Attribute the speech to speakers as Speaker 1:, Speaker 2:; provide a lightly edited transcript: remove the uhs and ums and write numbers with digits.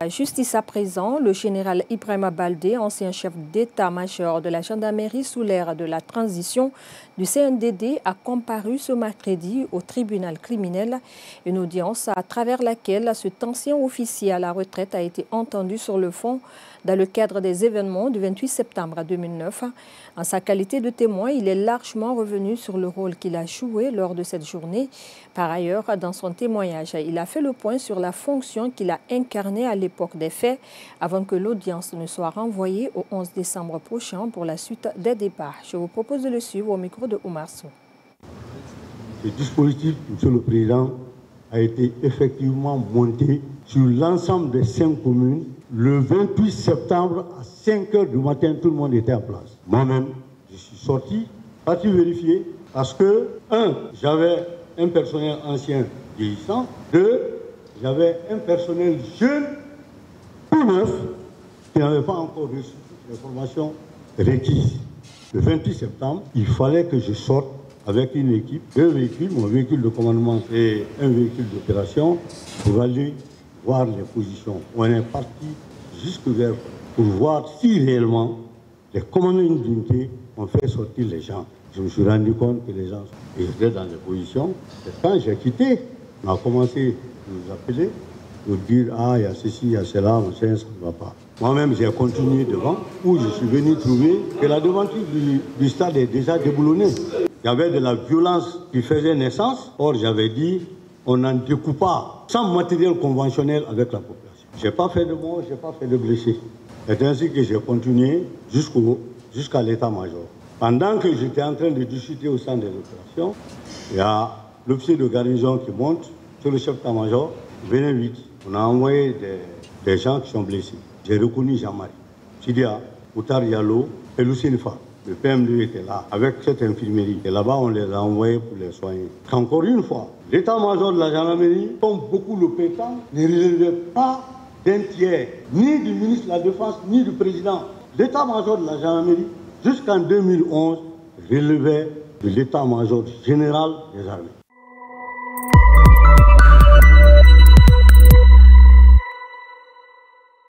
Speaker 1: Justice à présent, le général Ibrahima Baldé, ancien chef d'état-major de la gendarmerie sous l'ère de la transition du CNDD, a comparu ce mercredi au tribunal criminel. Une audience à travers laquelle cet ancien officier à la retraite a été entendu sur le fond dans le cadre des événements du 28 septembre 2009. En sa qualité de témoin, il est largement revenu sur le rôle qu'il a joué lors de cette journée. Par ailleurs, dans son témoignage, il a fait le point sur la fonction qu'il a incarnée à l'époque des faits, avant que l'audience ne soit renvoyée au 11 décembre prochain pour la suite des débats. Je vous propose de le suivre au micro de Oumar Sow.
Speaker 2: Le dispositif, Monsieur le Président, a été effectivement monté sur l'ensemble des 5 communes. Le 28 septembre, à 5 h du matin, tout le monde était en place. Moi-même, je suis sorti, parti vérifier, parce que, 1, j'avais un personnel ancien vieillissant, 2, j'avais un personnel jeune, tout neuf, qui n'avait pas encore reçu les formations requises. Le 28 septembre, il fallait que je sorte avec une équipe, 2 véhicules, mon véhicule de commandement et un véhicule d'opération, pour aller voir les positions. On est parti jusque vers pour voir si réellement les commandants d'unité ont fait sortir les gens. Je me suis rendu compte que les gens étaient dans les positions. Et quand j'ai quitté, on a commencé à nous appeler pour dire « Ah, il y a ceci, il y a cela, machin, ça ne va pas ». Moi-même, j'ai continué devant, où je suis venu trouver que la devanture du stade est déjà déboulonnée. Il y avait de la violence qui faisait naissance. Or, j'avais dit, on n'en découpe pas, sans matériel conventionnel avec la population. Je n'ai pas fait de morts, je n'ai pas fait de blessés. C'est ainsi que j'ai continué jusqu'à l'état-major. Pendant que j'étais en train de discuter au centre des opérations, il y a l'officier de garnison qui monte sur le chef d'état-major. Venez vite. On a envoyé des gens qui sont blessés. J'ai reconnu Jean-Marie, Sidia, Outar Diallo et Lucien Fa. Le PM2 était là, avec cette infirmerie. Et là-bas, on les a envoyés pour les soigner. Encore une fois, l'état-major de la gendarmerie, comme beaucoup le prétendent, ne relevait pas d'un tiers, ni du ministre de la Défense, ni du président. L'état-major de la gendarmerie, jusqu'en 2011, relevait de l'état-major général des armées.